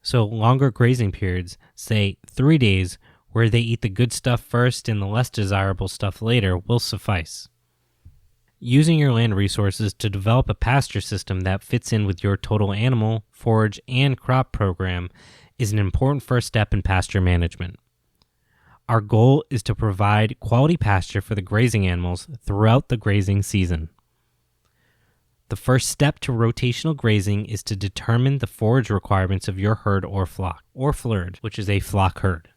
So longer grazing periods, say 3 days, where they eat the good stuff first and the less desirable stuff later, will suffice. Using your land resources to develop a pasture system that fits in with your total animal, forage, and crop program is an important first step in pasture management. Our goal is to provide quality pasture for the grazing animals throughout the grazing season. The first step to rotational grazing is to determine the forage requirements of your herd or flock, or flurd, which is a flock herd.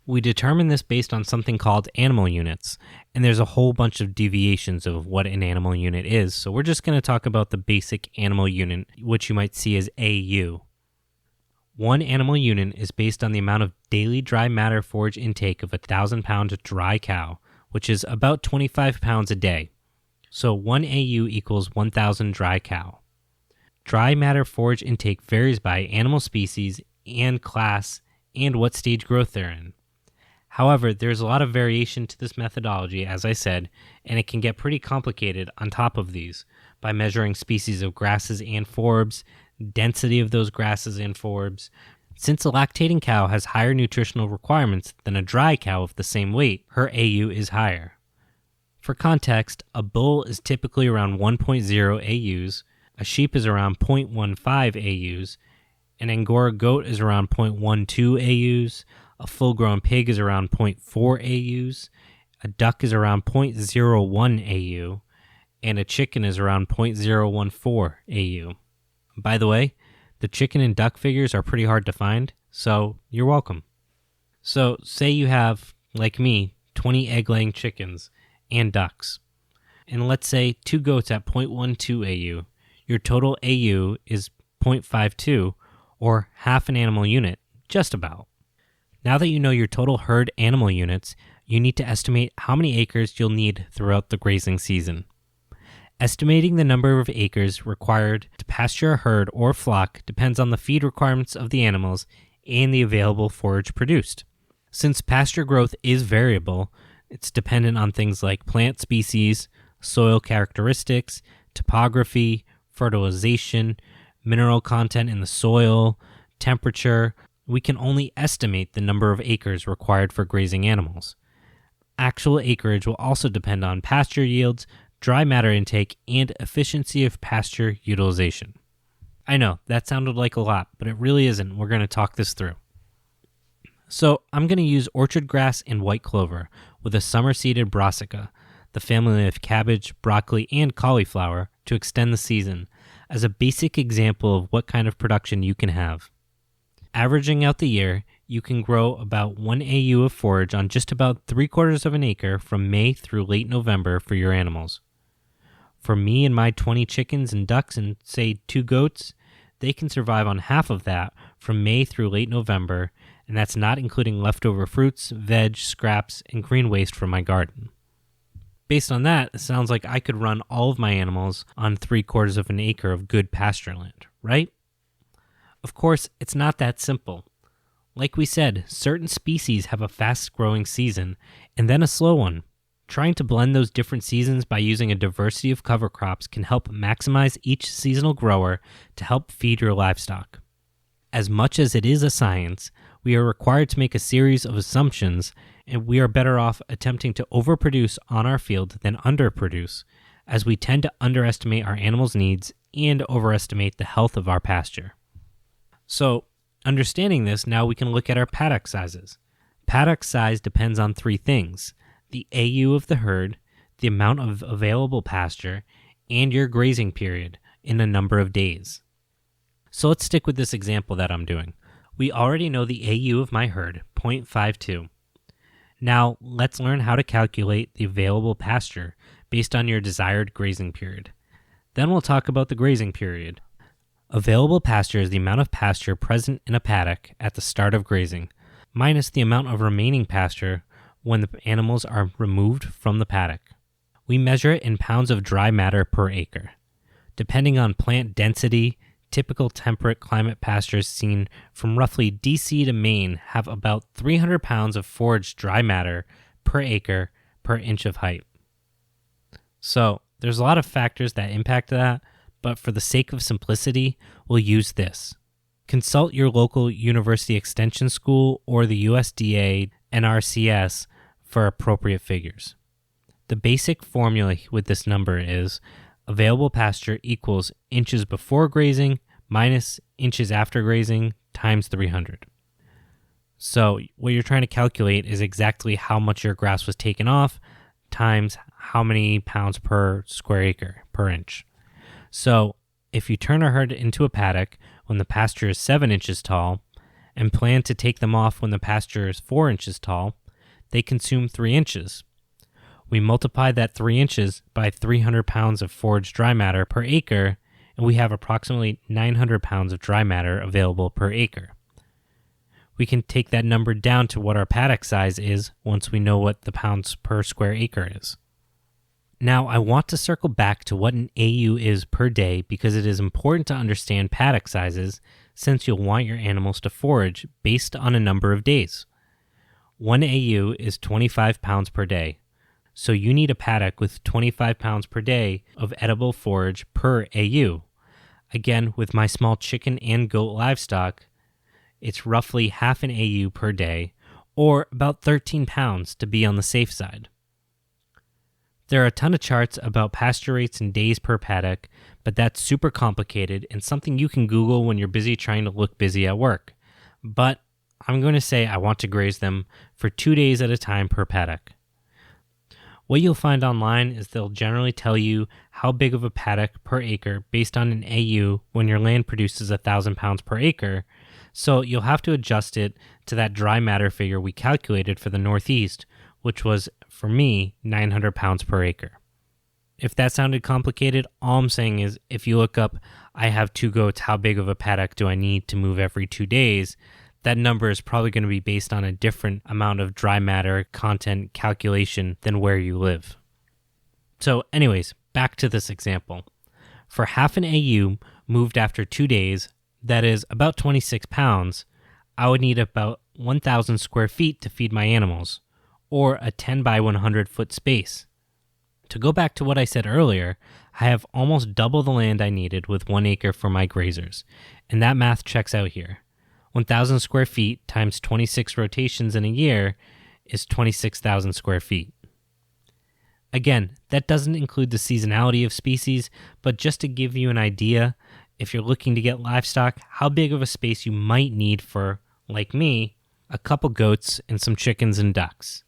We determine this based on something called animal units, and there's a whole bunch of deviations of what an animal unit is, so we're just going to talk about the basic animal unit, which you might see as AU. One animal unit is based on the amount of daily dry matter forage intake of a 1,000-pound dry cow, which is about 25 pounds a day. So 1 AU equals 1,000 dry cow. Dry matter forage intake varies by animal species and class and what stage growth they're in. However, there's a lot of variation to this methodology, as I said, and it can get pretty complicated on top of these by measuring species of grasses and forbs, density of those grasses and forbs. Since a lactating cow has higher nutritional requirements than a dry cow of the same weight, her AU is higher. For context, a bull is typically around 1.0 AUs, a sheep is around 0.15 AUs, an Angora goat is around 0.12 AUs, a full-grown pig is around 0.4 AUs, a duck is around 0.01 AU, and a chicken is around 0.014 AU. By the way, the chicken and duck figures are pretty hard to find, so you're welcome. So say you have, like me, 20 egg-laying chickens and ducks, and let's say 2 goats at 0.12 AU. Your total AU is 0.52, or half an animal unit, just about. Now that you know your total herd animal units, you need to estimate how many acres you'll need throughout the grazing season. Estimating the number of acres required to pasture a herd or flock depends on the feed requirements of the animals and the available forage produced. Since pasture growth is variable, it's dependent on things like plant species, soil characteristics, topography, fertilization, mineral content in the soil, temperature, we can only estimate the number of acres required for grazing animals. Actual acreage will also depend on pasture yields, dry matter intake, and efficiency of pasture utilization. I know, that sounded like a lot, but it really isn't. We're going to talk this through. So I'm going to use orchard grass and white clover with a summer-seeded brassica, the family of cabbage, broccoli, and cauliflower, to extend the season, as a basic example of what kind of production you can have. Averaging out the year, you can grow about 1 AU of forage on just about 3/4 of an acre from May through late November for your animals. For me and my 20 chickens and ducks and, say, 2 goats, they can survive on half of that from May through late November, and that's not including leftover fruits, veg, scraps, and green waste from my garden. Based on that, it sounds like I could run all of my animals on 3/4 of an acre of good pasture land, right? Of course, it's not that simple. Like we said, certain species have a fast-growing season and then a slow one. Trying to blend those different seasons by using a diversity of cover crops can help maximize each seasonal grower to help feed your livestock. As much as it is a science, we are required to make a series of assumptions, and we are better off attempting to overproduce on our field than underproduce, as we tend to underestimate our animals' needs and overestimate the health of our pasture. So, understanding this, now we can look at our paddock sizes. Paddock size depends on 3 things: the AU of the herd, the amount of available pasture, and your grazing period in a number of days. So let's stick with this example that I'm doing. We already know the AU of my herd, 0.52. Now let's learn how to calculate the available pasture based on your desired grazing period. Then we'll talk about the grazing period. Available pasture is the amount of pasture present in a paddock at the start of grazing, minus the amount of remaining pasture when the animals are removed from the paddock. We measure it in pounds of dry matter per acre. Depending on plant density, typical temperate climate pastures seen from roughly DC to Maine have about 300 pounds of foraged dry matter per acre per inch of height. So there's a lot of factors that impact that, but for the sake of simplicity, we'll use this. Consult your local university extension school or the USDA NRCS for appropriate figures. The basic formula with this number is available pasture equals inches before grazing minus inches after grazing times 300. So what you're trying to calculate is exactly how much your grass was taken off times how many pounds per square acre per inch. So if you turn a herd into a paddock when the pasture is 7 inches tall and plan to take them off when the pasture is 4 inches tall, they consume 3 inches. We multiply that 3 inches by 300 pounds of foraged dry matter per acre, and we have approximately 900 pounds of dry matter available per acre. We can take that number down to what our paddock size is once we know what the pounds per square acre is. Now, I want to circle back to what an AU is per day because it is important to understand paddock sizes since you'll want your animals to forage based on a number of days. 1 AU is 25 pounds per day, so you need a paddock with 25 pounds per day of edible forage per AU. Again, with my small chicken and goat livestock, it's roughly half an AU per day, or about 13 pounds to be on the safe side. There are a ton of charts about pasture rates and days per paddock, but that's super complicated and something you can Google when you're busy trying to look busy at work. But I'm going to say I want to graze them for 2 days at a time per paddock. What you'll find online is they'll generally tell you how big of a paddock per acre based on an AU when your land produces 1,000 pounds per acre, so you'll have to adjust it to that dry matter figure we calculated for the Northeast, which was, for me, 900 pounds per acre. If that sounded complicated, all I'm saying is if you look up, I have 2 goats, how big of a paddock do I need to move every 2 days, that number is probably going to be based on a different amount of dry matter content calculation than where you live. So anyways, back to this example. For half an AU moved after 2 days, that is about 26 pounds, I would need about 1,000 square feet to feed my animals, or a 10 by 100 foot space. To go back to what I said earlier, I have almost double the land I needed with 1 acre for my grazers, and that math checks out here. 1,000 square feet times 26 rotations in a year is 26,000 square feet. Again, that doesn't include the seasonality of species, but just to give you an idea, if you're looking to get livestock, how big of a space you might need for, like me, a couple goats and some chickens and ducks.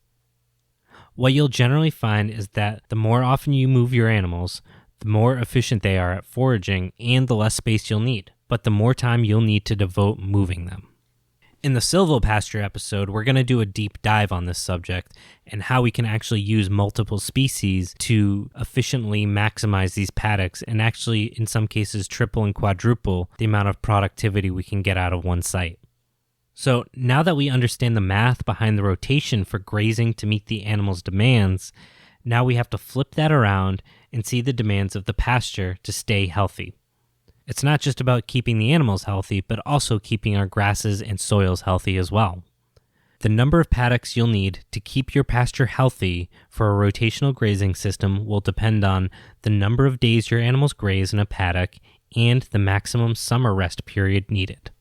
What you'll generally find is that the more often you move your animals, the more efficient they are at foraging and the less space you'll need, but the more time you'll need to devote moving them. In the silvopasture episode, we're going to do a deep dive on this subject and how we can actually use multiple species to efficiently maximize these paddocks and actually, in some cases, triple and quadruple the amount of productivity we can get out of one site. So now that we understand the math behind the rotation for grazing to meet the animal's demands, now we have to flip that around and see the demands of the pasture to stay healthy. It's not just about keeping the animals healthy, but also keeping our grasses and soils healthy as well. The number of paddocks you'll need to keep your pasture healthy for a rotational grazing system will depend on the number of days your animals graze in a paddock and the maximum summer rest period needed.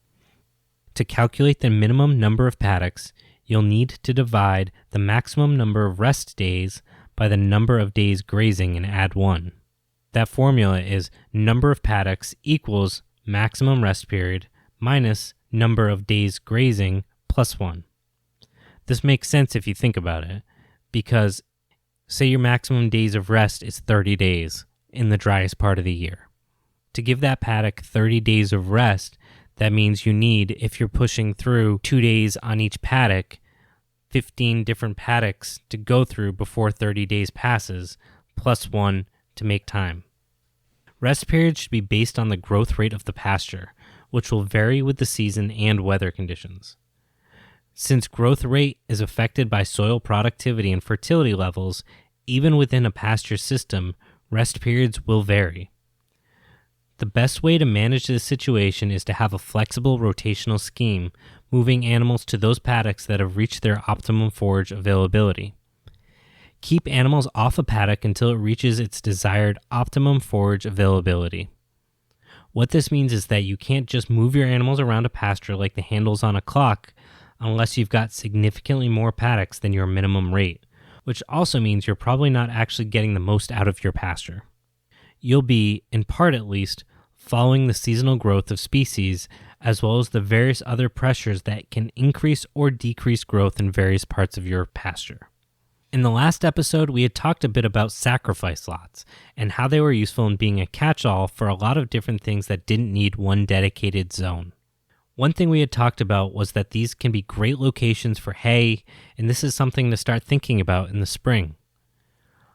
To calculate the minimum number of paddocks, you'll need to divide the maximum number of rest days by the number of days grazing and add 1. That formula is number of paddocks equals maximum rest period minus number of days grazing plus 1. This makes sense if you think about it, because say your maximum days of rest is 30 days in the driest part of the year. To give that paddock 30 days of rest, that means you need, if you're pushing through 2 days on each paddock, 15 different paddocks to go through before 30 days passes, plus 1 to make time. Rest periods should be based on the growth rate of the pasture, which will vary with the season and weather conditions. Since growth rate is affected by soil productivity and fertility levels, even within a pasture system, rest periods will vary. The best way to manage this situation is to have a flexible rotational scheme, moving animals to those paddocks that have reached their optimum forage availability. Keep animals off a paddock until it reaches its desired optimum forage availability. What this means is that you can't just move your animals around a pasture like the handles on a clock unless you've got significantly more paddocks than your minimum rate, which also means you're probably not actually getting the most out of your pasture. You'll be, in part at least, following the seasonal growth of species as well as the various other pressures that can increase or decrease growth in various parts of your pasture. In the last episode, we had talked a bit about sacrifice lots and how they were useful in being a catch-all for a lot of different things that didn't need one dedicated zone. One thing we had talked about was that these can be great locations for hay, and this is something to start thinking about in the spring.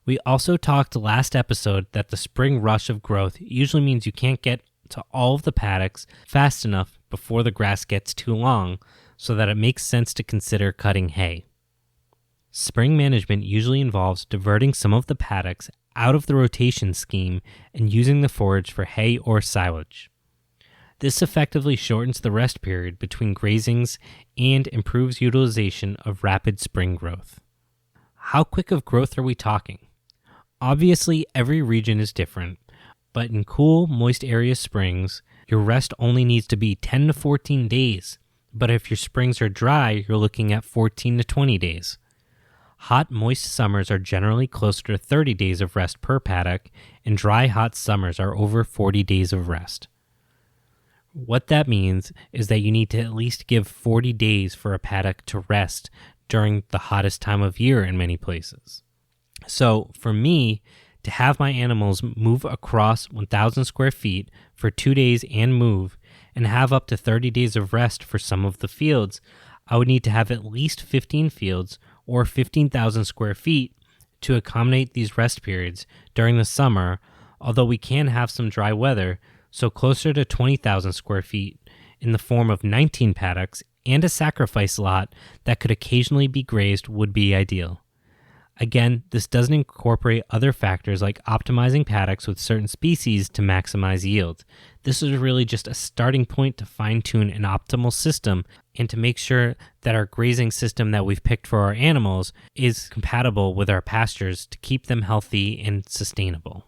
We also talked last episode that the spring rush of growth usually means you can't get to all of the paddocks fast enough before the grass gets too long, so that it makes sense to consider cutting hay. Spring management usually involves diverting some of the paddocks out of the rotation scheme and using the forage for hay or silage. This effectively shortens the rest period between grazings and improves utilization of rapid spring growth. How quick of growth are we talking? Obviously, every region is different, but in cool, moist area springs, your rest only needs to be 10 to 14 days, but if your springs are dry, you're looking at 14 to 20 days. Hot, moist summers are generally closer to 30 days of rest per paddock, and dry, hot summers are over 40 days of rest. What that means is that you need to at least give 40 days for a paddock to rest during the hottest time of year in many places. So for me, to have my animals move across 1,000 square feet for 2 days and move, and have up to 30 days of rest for some of the fields, I would need to have at least 15 fields or 15,000 square feet to accommodate these rest periods during the summer, although we can have some dry weather, so closer to 20,000 square feet in the form of 19 paddocks and a sacrifice lot that could occasionally be grazed would be ideal. Again, this doesn't incorporate other factors like optimizing paddocks with certain species to maximize yield. This is really just a starting point to fine-tune an optimal system and to make sure that our grazing system that we've picked for our animals is compatible with our pastures to keep them healthy and sustainable.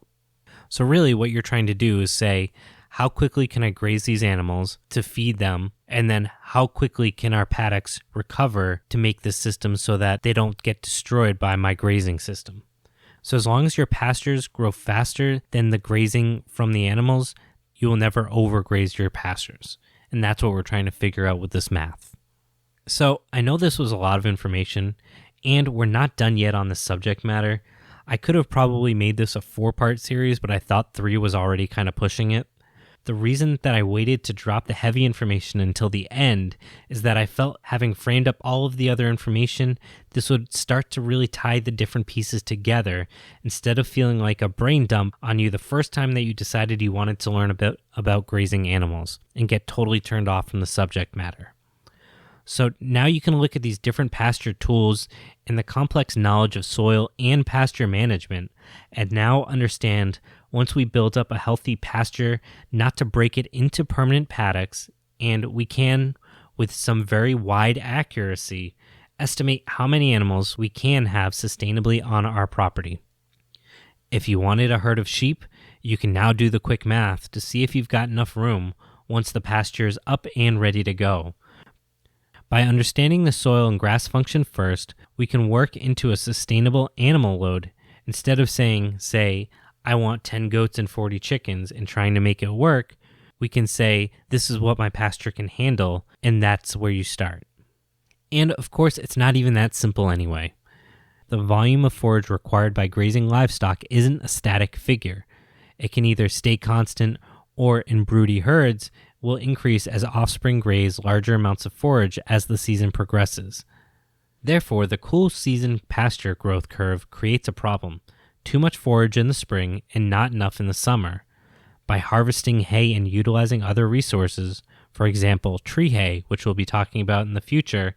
So really what you're trying to do is say, how quickly can I graze these animals to feed them? And then how quickly can our paddocks recover to make this system so that they don't get destroyed by my grazing system? So as long as your pastures grow faster than the grazing from the animals, you will never overgraze your pastures. And that's what we're trying to figure out with this math. So I know this was a lot of information, and we're not done yet on this subject matter. I could have probably made this a 4-part series, but I thought 3 was already kind of pushing it. The reason that I waited to drop the heavy information until the end is that I felt, having framed up all of the other information, this would start to really tie the different pieces together instead of feeling like a brain dump on you the first time that you decided you wanted to learn a bit about grazing animals and get totally turned off from the subject matter. So now you can look at these different pasture tools and the complex knowledge of soil and pasture management, and now understand, once we build up a healthy pasture, not to break it into permanent paddocks, and we can, with some very wide accuracy, estimate how many animals we can have sustainably on our property. If you wanted a herd of sheep, you can now do the quick math to see if you've got enough room once the pasture is up and ready to go. By understanding the soil and grass function first, we can work into a sustainable animal load instead of saying, say, I want 10 goats and 40 chickens and trying to make it work. We can say, this is what my pasture can handle, and that's where you start. And of course, it's not even that simple anyway. The volume of forage required by grazing livestock isn't a static figure. It can either stay constant or, in broody herds, will increase as offspring graze larger amounts of forage as the season progresses. Therefore, the cool season pasture growth curve creates a problem: too much forage in the spring and not enough in the summer. By harvesting hay and utilizing other resources, for example, tree hay, which we'll be talking about in the future,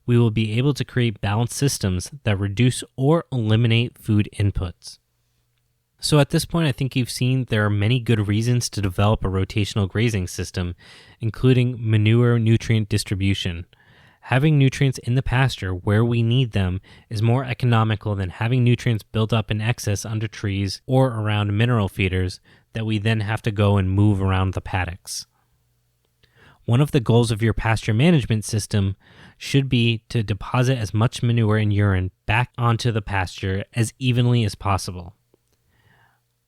we will be able to create balanced systems that reduce or eliminate food inputs. So at this point, I think you've seen there are many good reasons to develop a rotational grazing system, including manure nutrient distribution. Having nutrients in the pasture where we need them is more economical than having nutrients built up in excess under trees or around mineral feeders that we then have to go and move around the paddocks. One of the goals of your pasture management system should be to deposit as much manure and urine back onto the pasture as evenly as possible.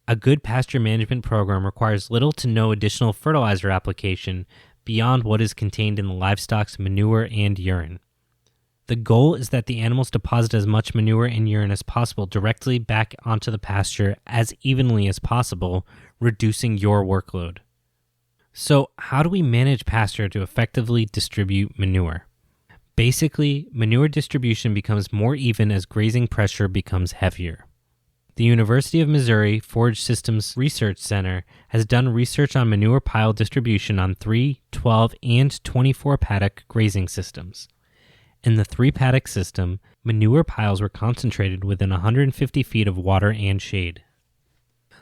A good pasture management program requires little to no additional fertilizer application beyond what is contained in the livestock's manure and urine. The goal is that the animals deposit as much manure and urine as possible directly back onto the pasture as evenly as possible, reducing your workload. So, how do we manage pasture to effectively distribute manure? Basically, manure distribution becomes more even as grazing pressure becomes heavier. The University of Missouri Forage Systems Research Center has done research on manure pile distribution on 3, 12, and 24 paddock grazing systems. In the 3 paddock system, manure piles were concentrated within 150 feet of water and shade.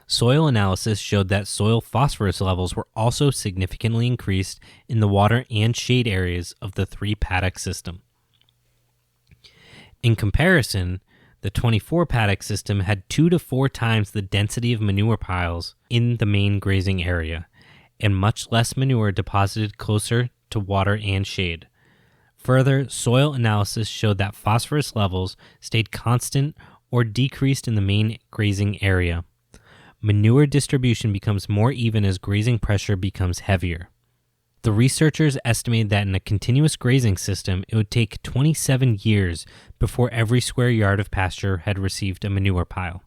Soil analysis showed that soil phosphorus levels were also significantly increased in the water and shade areas of the 3 paddock system. In comparison, the 24 paddock system had 2 to 4 times the density of manure piles in the main grazing area, and much less manure deposited closer to water and shade. Further, soil analysis showed that phosphorus levels stayed constant or decreased in the main grazing area. Manure distribution becomes more even as grazing pressure becomes heavier. The researchers estimated that in a continuous grazing system, it would take 27 years before every square yard of pasture had received a manure pile.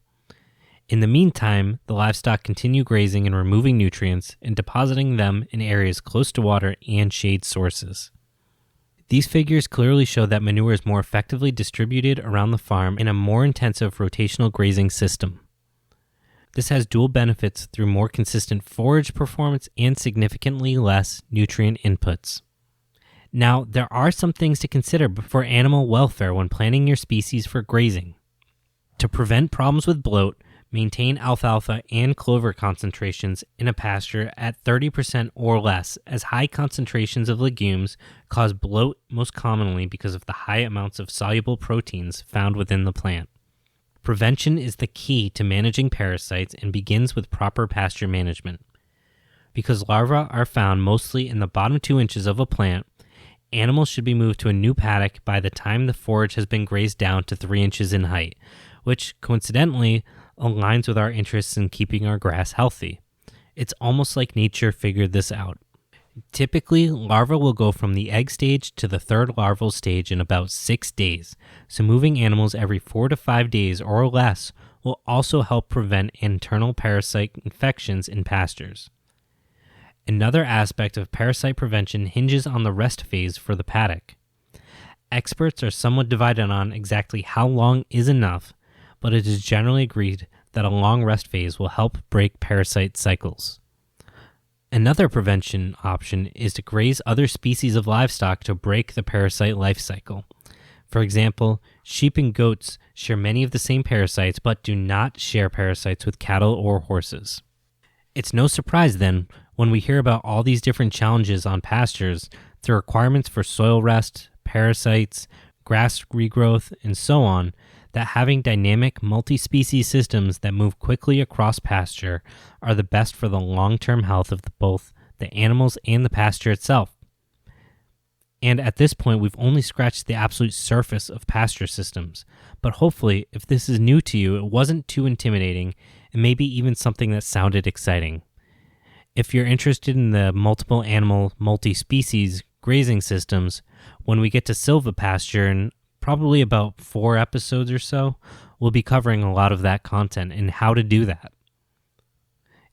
In the meantime, the livestock continue grazing and removing nutrients and depositing them in areas close to water and shade sources. These figures clearly show that manure is more effectively distributed around the farm in a more intensive rotational grazing system. This has dual benefits through more consistent forage performance and significantly less nutrient inputs. Now, there are some things to consider for animal welfare when planning your species for grazing. To prevent problems with bloat, maintain alfalfa and clover concentrations in a pasture at 30% or less, as high concentrations of legumes cause bloat most commonly because of the high amounts of soluble proteins found within the plant. Prevention is the key to managing parasites and begins with proper pasture management. Because larvae are found mostly in the bottom 2 inches of a plant, animals should be moved to a new paddock by the time the forage has been grazed down to 3 inches in height, which coincidentally aligns with our interests in keeping our grass healthy. It's almost like nature figured this out. Typically, larvae will go from the egg stage to the third larval stage in about 6 days, so moving animals every 4 to 5 days or less will also help prevent internal parasite infections in pastures. Another aspect of parasite prevention hinges on the rest phase for the paddock. Experts are somewhat divided on exactly how long is enough, but it is generally agreed that a long rest phase will help break parasite cycles. Another prevention option is to graze other species of livestock to break the parasite life cycle. For example, sheep and goats share many of the same parasites but do not share parasites with cattle or horses. It's no surprise then when we hear about all these different challenges on pastures, the requirements for soil rest, parasites, grass regrowth, and so on, that having dynamic multi-species systems that move quickly across pasture are the best for the long-term health of both the animals and the pasture itself. And at this point, we've only scratched the absolute surface of pasture systems. But hopefully, if this is new to you, it wasn't too intimidating and maybe even something that sounded exciting. If you're interested in the multiple animal, multi-species grazing systems, when we get to silvopasture in probably about 4 episodes or so, we'll be covering a lot of that content and how to do that.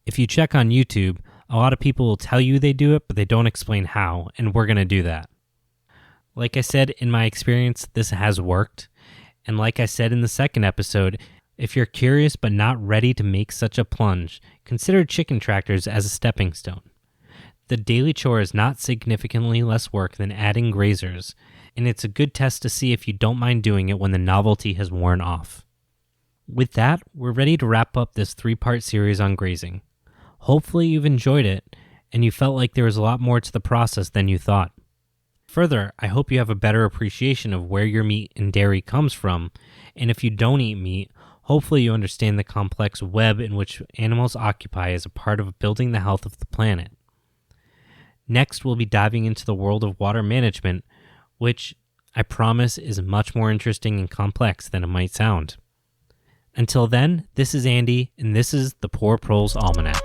If you check on YouTube, a lot of people will tell you they do it, but they don't explain how, and we're going to do that. Like I said, in my experience, this has worked. And like I said in the second episode, if you're curious but not ready to make such a plunge, consider chicken tractors as a stepping stone. The daily chore is not significantly less work than adding grazers, and it's a good test to see if you don't mind doing it when the novelty has worn off. With that, we're ready to wrap up this 3-part series on grazing. Hopefully you've enjoyed it, and you felt like there was a lot more to the process than you thought. Further, I hope you have a better appreciation of where your meat and dairy comes from, and if you don't eat meat, hopefully you understand the complex web in which animals occupy as a part of building the health of the planet. Next, we'll be diving into the world of water management, which I promise is much more interesting and complex than it might sound. Until then, this is Andy, and this is the Poor Proles Almanac.